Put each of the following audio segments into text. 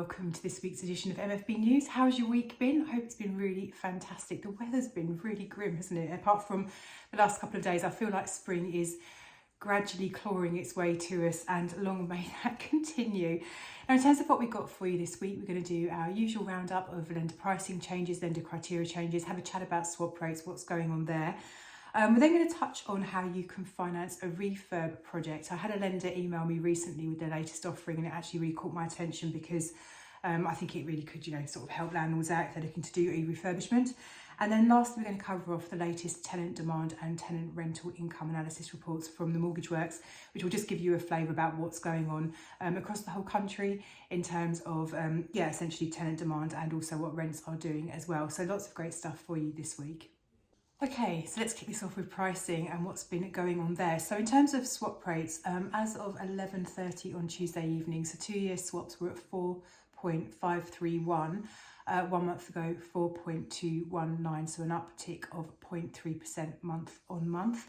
welcome to this week's edition of MFB News. How's your week been? I hope it's been really fantastic. The weather's been really grim, hasn't it? Apart from the last couple of days, I feel like spring is gradually clawing its way to us, and long may that continue. Now, in terms of what we've got for you this week, we're going to do our usual roundup of lender pricing changes, lender criteria changes, have a chat about swap rates, what's going on there. We're then going to touch on how you can finance a refurb project. I had a lender email me recently with their latest offering, and it actually really caught my attention because I think it really could, sort of help landlords out if they're looking to do a refurbishment. And then lastly, we're going to cover off the latest tenant demand and tenant rental income analysis reports from the Mortgage Works, which will just give you a flavour about what's going on across the whole country in terms of, essentially tenant demand and also what rents are doing as well. So lots of great stuff for you this week. Okay, so let's kick this off with pricing and what's been going on there. So in terms of swap rates, as of 11:30 on Tuesday evening, so 2-year swaps were at 4.531. 1 month ago, 4.219, so an uptick of 0.3% month on month.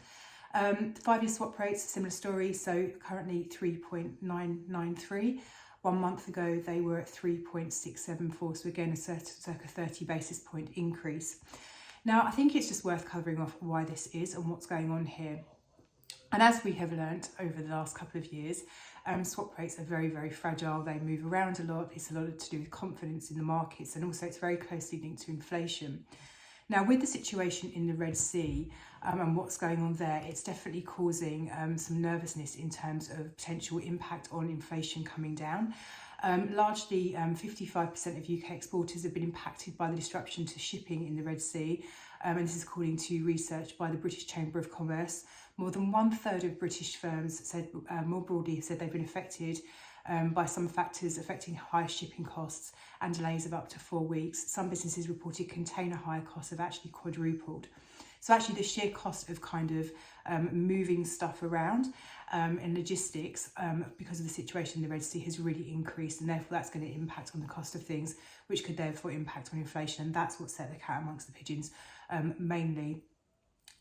5-year swap rates, similar story, so currently 3.993. 1 month ago, they were at 3.674, so again, a circa 30 basis point increase. Now, I think it's just worth covering off why this is and what's going on here. And as we have learnt over the last couple of years, swap rates are very, very fragile. They move around a lot. It's a lot to do with confidence in the markets, and also it's very closely linked to inflation. Now, with the situation in the Red Sea and what's going on there, it's definitely causing some nervousness in terms of potential impact on inflation coming down. Largely, 55% of UK exporters have been impacted by the disruption to shipping in the Red Sea, and this is according to research by the British Chamber of Commerce. More than 1/3 of British firms said, more broadly, have said they've been affected by some factors affecting higher shipping costs and delays of up to 4 weeks. Some businesses reported container hire costs have actually quadrupled. So actually the sheer cost of moving stuff around and logistics because of the situation in the Red Sea has really increased, and therefore that's going to impact on the cost of things, which could therefore impact on inflation. And that's what set the cat amongst the pigeons, mainly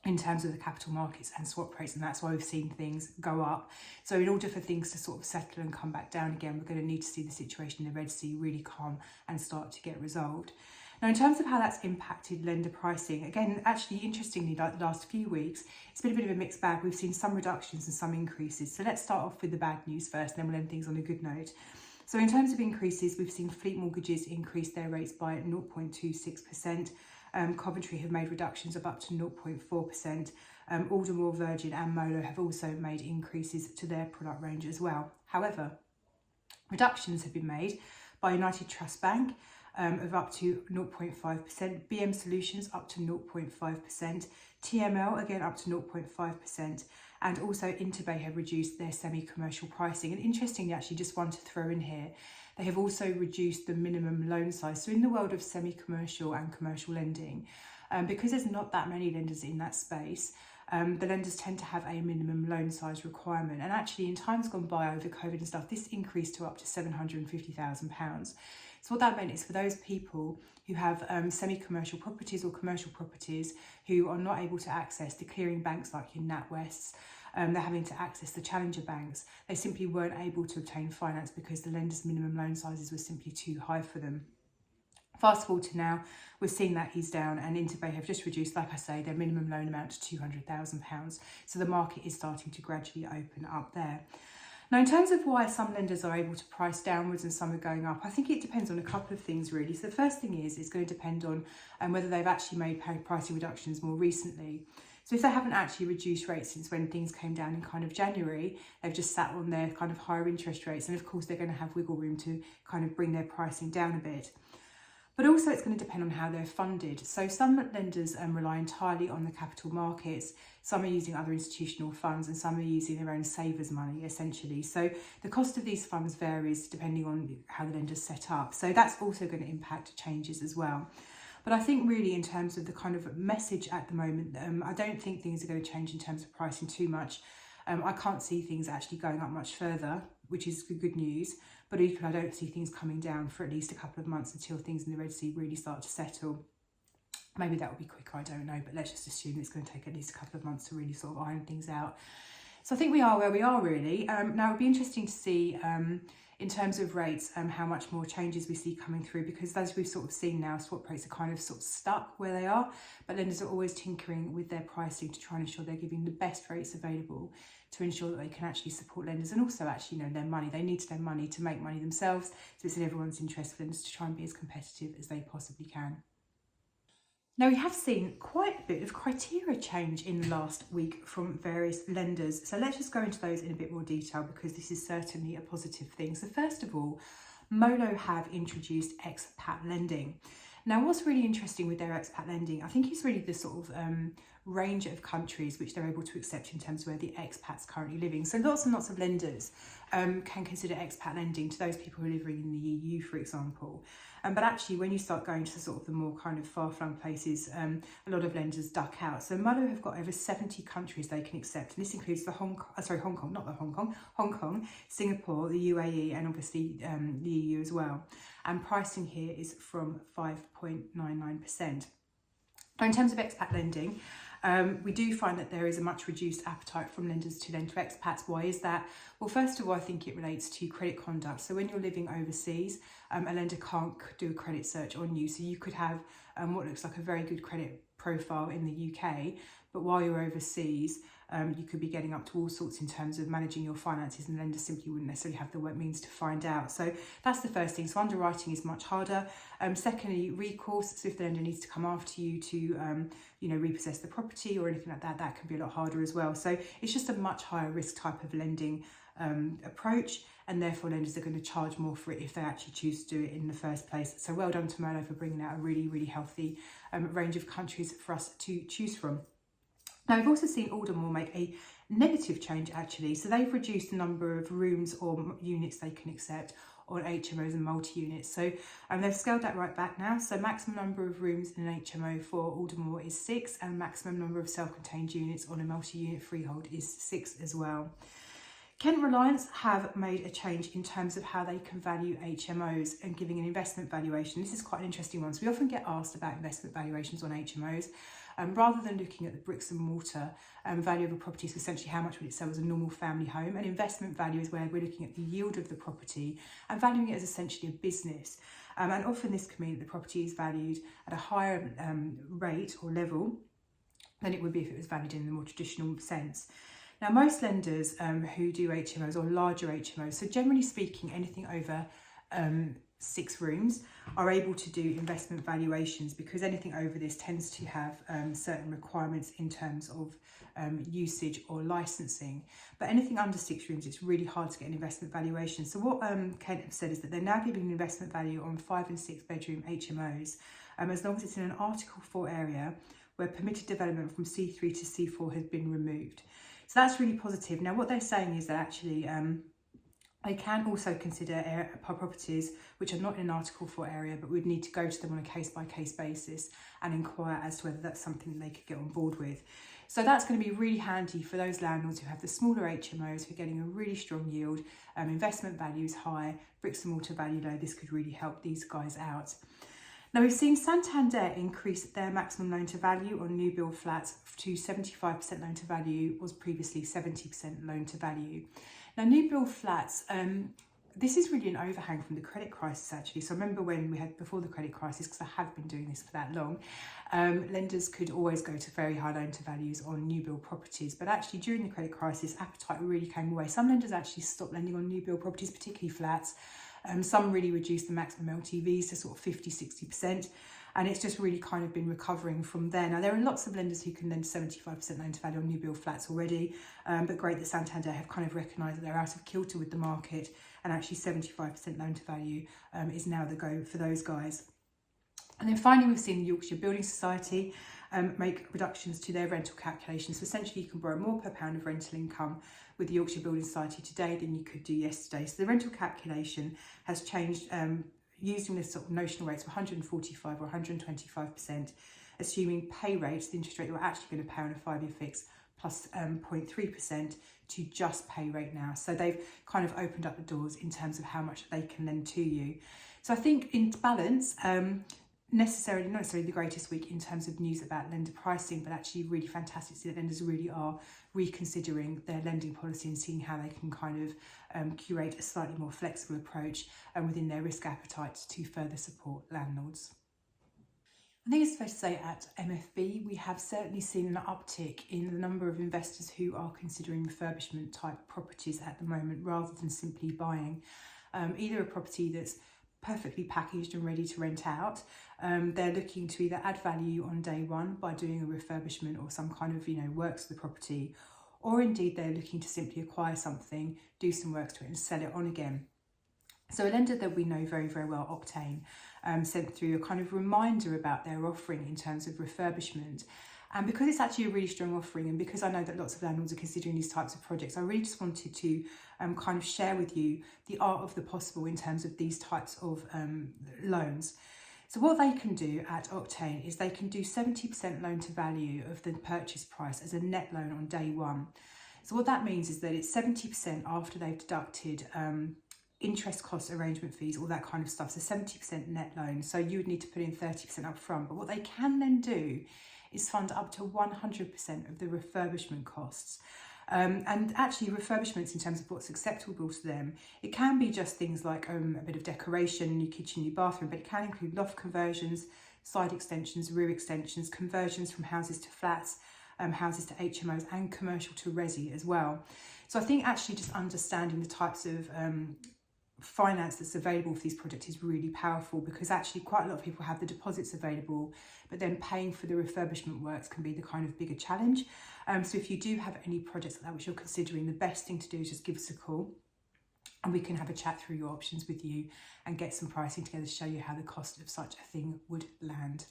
in terms of the capital markets and swap rates, and that's why we've seen things go up. So in order for things to sort of settle and come back down again, we're going to need to see the situation in the Red Sea really calm and start to get resolved. Now, in terms of how that's impacted lender pricing, again, actually, interestingly, like the last few weeks, it's been a bit of a mixed bag. We've seen some reductions and some increases. So let's start off with the bad news first, and then we'll end things on a good note. So in terms of increases, we've seen fleet mortgages increase their rates by 0.26%. Coventry have made reductions of up to 0.4%. Aldermore, Virgin and Molo have also made increases to their product range as well. However, reductions have been made by United Trust Bank of up to 0.5%, BM Solutions up to 0.5%, TML again up to 0.5%, and also Interbay have reduced their semi-commercial pricing. And interestingly, actually, just one to throw in here, they have also reduced the minimum loan size. So in the world of semi-commercial and commercial lending, because there's not that many lenders in that space, the lenders tend to have a minimum loan size requirement. And actually, in times gone by over COVID and stuff, this increased to up to £750,000. So what that meant is for those people who have semi-commercial properties or commercial properties who are not able to access the clearing banks like your NatWests, they're having to access the challenger banks. They simply weren't able to obtain finance because the lenders' minimum loan sizes were simply too high for them. Fast forward to now, we're seeing that ease down, and Interbay have just reduced, like I say, their minimum loan amount to £200,000. So the market is starting to gradually open up there. Now, in terms of why some lenders are able to price downwards and some are going up, I think it depends on a couple of things really. So the first thing is it's going to depend on whether they've actually made pricing reductions more recently. So if they haven't actually reduced rates since when things came down in January, they've just sat on their higher interest rates, and of course they're going to have wiggle room to bring their pricing down a bit. But also it's going to depend on how they're funded. So some lenders rely entirely on the capital markets, some are using other institutional funds, and some are using their own savers money essentially. So the cost of these funds varies depending on how the lender's set up. So that's also going to impact changes as well. But I think really in terms of the message at the moment, I don't think things are going to change in terms of pricing too much. I can't see things actually going up much further, which is good news. But equally, I don't see things coming down for at least a couple of months until things in the Red Sea really start to settle. Maybe that will be quicker, I don't know. But let's just assume it's going to take at least a couple of months to really sort of iron things out. So I think we are where we are really. Now it'd be interesting to see in terms of rates how much more changes we see coming through, because as we've sort of seen now, swap rates are kind of sort of stuck where they are, but lenders are always tinkering with their pricing to try and ensure they're giving the best rates available to ensure that they can actually support lenders and also actually their money. They need their money to make money themselves, so it's in everyone's interest for lenders to try and be as competitive as they possibly can. Now, we have seen quite a bit of criteria change in the last week from various lenders. So let's just go into those in a bit more detail, because this is certainly a positive thing. So first of all, Molo have introduced expat lending. Now, what's really interesting with their expat lending, I think it's really the sort of range of countries which they're able to accept in terms of where the expat's currently living. So lots and lots of lenders can consider expat lending to those people who are living in the EU, for example. But actually, when you start going to sort of the more kind of far-flung places, a lot of lenders duck out. So Molo have got over 70 countries they can accept, and this includes the Hong Kong, Singapore, the UAE, and obviously the EU as well. And pricing here is from 5.99%. Now, in terms of expat lending, we do find that there is a much reduced appetite from lenders to lend to expats. Why is that? Well, first of all, I think it relates to credit conduct. So when you're living overseas, a lender can't do a credit search on you. So you could have what looks like a very good credit profile in the UK, but while you're overseas, you could be getting up to all sorts in terms of managing your finances, and lenders simply wouldn't necessarily have the means to find out. So that's the first thing. So underwriting is much harder. Secondly, recourse. So if the lender needs to come after you to, repossess the property or anything like that, that can be a lot harder as well. So it's just a much higher risk type of lending approach, and therefore lenders are going to charge more for it if they actually choose to do it in the first place. So well done to Molo for bringing out a really, really healthy range of countries for us to choose from. Now, we've also seen Aldermore make a negative change actually. So they've reduced the number of rooms or units they can accept on HMOs and multi-units. So they've scaled that right back now. So maximum number of rooms in an HMO for Aldermore is 6, and maximum number of self-contained units on a multi-unit freehold is 6 as well. Kent Reliance have made a change in terms of how they can value HMOs and giving an investment valuation. This is quite an interesting one. So we often get asked about investment valuations on HMOs. Rather than looking at the bricks and mortar value of a property, so essentially how much would it sell as a normal family home, an investment value is where we're looking at the yield of the property and valuing it as essentially a business. And often this can mean that the property is valued at a higher rate or level than it would be if it was valued in the more traditional sense. Now, most lenders who do HMOs or larger HMOs, so generally speaking, anything over 6 rooms, are able to do investment valuations, because anything over this tends to have certain requirements in terms of usage or licensing. But anything under 6 rooms, it's really hard to get an investment valuation. So what Kent have said is that they're now giving an investment value on 5 and 6 bedroom HMOs, as long as it's in an Article 4 area where permitted development from C3 to C4 has been removed. So that's really positive. Now, what they're saying is that actually they can also consider properties which are not in an Article 4 area, but would need to go to them on a case-by-case basis and inquire as to whether that's something that they could get on board with. So that's going to be really handy for those landlords who have the smaller HMOs, who are getting a really strong yield, investment values high, bricks and mortar value low. This could really help these guys out. Now, we've seen Santander increase their maximum loan to value on new build flats to 75% loan to value, was previously 70% loan to value. Now, new build flats, this is really an overhang from the credit crisis actually. So I remember when we had before the credit crisis, because I have been doing this for that long, lenders could always go to very high loan to values on new build properties. But actually during the credit crisis, appetite really came away. Some lenders actually stopped lending on new build properties, particularly flats. Some really reduced the maximum LTVs to sort of 50-60%, and it's just really kind of been recovering from there. Now, there are lots of lenders who can lend 75% loan to value on new build flats already, but great that Santander have kind of recognised that they're out of kilter with the market, and actually 75% loan to value is now the go for those guys. And then finally, we've seen the Yorkshire Building Society make reductions to their rental calculations. So essentially, you can borrow more per pound of rental income with the Yorkshire Building Society today than you could do yesterday. So the rental calculation has changed using this sort of notional rates of 145 or 125%, assuming pay rates, the interest rate you're actually going to pay on a 5-year fix, plus 0.3% to just pay rate now. So they've kind of opened up the doors in terms of how much they can lend to you. So I think in balance, not necessarily the greatest week in terms of news about lender pricing, but actually really fantastic to see that lenders really are reconsidering their lending policy and seeing how they can kind of curate a slightly more flexible approach within their risk appetite to further support landlords. I think it's fair to say at MFB we have certainly seen an uptick in the number of investors who are considering refurbishment type properties at the moment, rather than simply buying either a property that's perfectly packaged and ready to rent out. They're looking to either add value on day one by doing a refurbishment or some kind of works to the property, or indeed they're looking to simply acquire something, do some works to it and sell it on again. So a lender that we know very, very well, Octane, sent through a kind of reminder about their offering in terms of refurbishment. And because it's actually a really strong offering, and because I know that lots of landlords are considering these types of projects, I really just wanted to kind of share with you the art of the possible in terms of these types of loans. So what they can do at Octane is they can do 70% loan to value of the purchase price as a net loan on day one. So what that means is that it's 70% after they've deducted interest costs, arrangement fees, all that kind of stuff. So 70% net loan. So you would need to put in 30% up front. But what they can then do is fund up to 100% of the refurbishment costs. And actually refurbishments in terms of what's acceptable to them, it can be just things like a bit of decoration, new kitchen, new bathroom, but it can include loft conversions, side extensions, rear extensions, conversions from houses to flats, houses to HMOs, and commercial to resi as well. So I think actually just understanding the types of finance that's available for these projects is really powerful, because actually quite a lot of people have the deposits available, but then paying for the refurbishment works can be the kind of bigger challenge. So if you do have any projects like that which you're considering, the best thing to do is just give us a call and we can have a chat through your options with you and get some pricing together to show you how the cost of such a thing would land.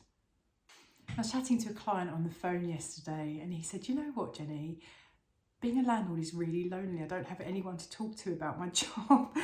I was chatting to a client on the phone yesterday and he said, you know what, Jenny, being a landlord is really lonely. I don't have anyone to talk to about my job,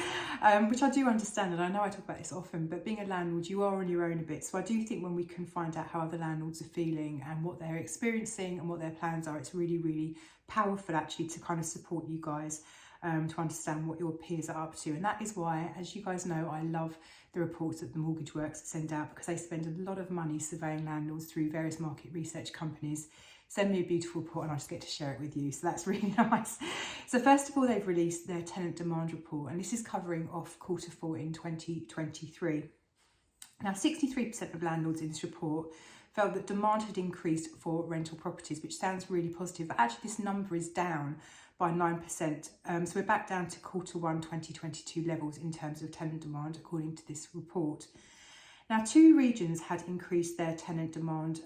which I do understand, and I know I talk about this often, but being a landlord, you are on your own a bit. So I do think when we can find out how other landlords are feeling and what they're experiencing and what their plans are, it's really, really powerful actually to kind of support you guys to understand what your peers are up to. And that is why, as you guys know, I love the reports that the Mortgage Works send out, because they spend a lot of money surveying landlords through various market research companies. Send me a beautiful report and I just get to share it with you. So that's really nice. So first of all, they've released their tenant demand report, and this is covering off Q4 in 2023. Now, 63% of landlords in this report felt that demand had increased for rental properties, which sounds really positive, but actually this number is down by 9%. So we're back down to Q1 2022 levels in terms of tenant demand, according to this report. Now, 2 regions had increased their tenant demand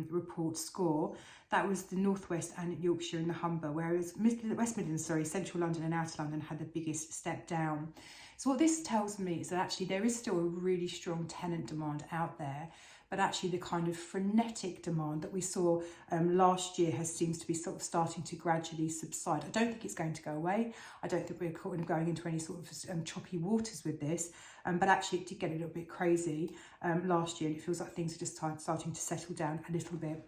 report score. That was the North West and Yorkshire and the Humber, whereas West Midlands, Central London and Outer London had the biggest step down. So what this tells me is that actually there is still a really strong tenant demand out there, but actually the kind of frenetic demand that we saw last year seems to be sort of starting to gradually subside. I don't think it's going to go away. I don't think we're going into any sort of choppy waters with this, but actually it did get a little bit crazy last year, and it feels like things are just starting to settle down a little bit.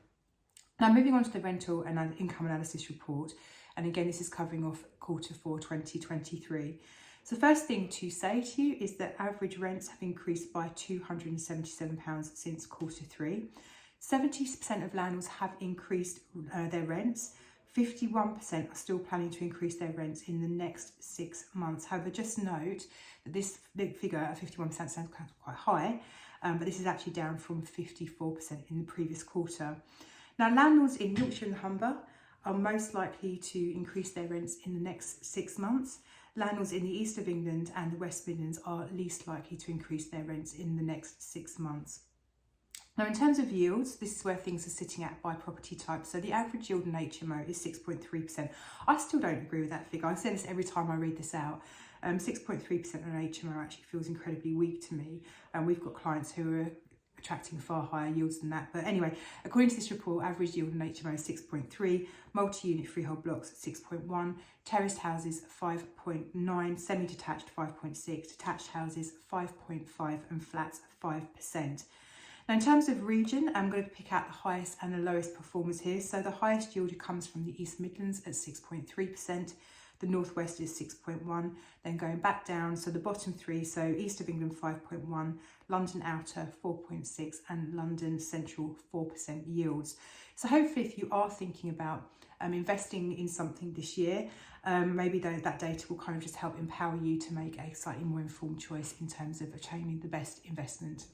Now, moving on to the rental and income analysis report, and again this is covering off Q4 2023. So the first thing to say to you is that average rents have increased by £277 since Q3. 70% of landlords have increased their rents. 51% are still planning to increase their rents in the next 6 months. However, just note that this figure of 51% sounds quite high, but this is actually down from 54% in the previous quarter. Now, landlords in Yorkshire and the Humber are most likely to increase their rents in the next 6 months. Landlords in the east of England and the West Midlands are least likely to increase their rents in the next 6 months. Now, in terms of yields, this is where things are sitting at by property type. So the average yield in HMO is 6.3%. I still don't agree with that figure. I say this every time I read this out. 6.3% on HMO actually feels incredibly weak to me. And we've got clients who are attracting far higher yields than that. But anyway, according to this report, average yield in HMO is 6.3, multi-unit freehold blocks 6.1, terraced houses 5.9, semi-detached 5.6, detached houses 5.5, and flats 5%. Now, in terms of region, I'm going to pick out the highest and the lowest performers here. So the highest yield comes from the East Midlands at 6.3%, The northwest is 6.1, then going back down, so the bottom three, so east of England 5.1, London outer 4.6, and London central 4% yields. So hopefully if you are thinking about investing in something this year, maybe that data will kind of just help empower you to make a slightly more informed choice in terms of achieving the best investment.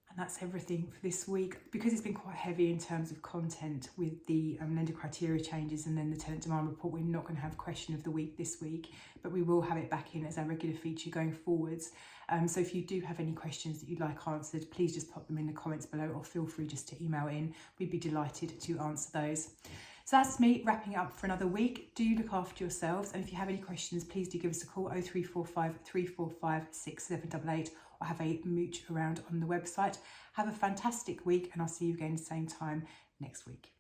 And that's everything for this week. Because it's been quite heavy in terms of content with the lender criteria changes and then the tenant demand report, we're not going to have question of the week this week, but we will have it back in as our regular feature going forwards. So if you do have any questions that you'd like answered, please just pop them in the comments below, or feel free just to email in. We'd be delighted to answer those. So that's me wrapping up for another week. Do look after yourselves, and if you have any questions, please do give us a call, 0345 345 6788, or have a mooch around on the website. Have a fantastic week, and I'll see you again same time next week.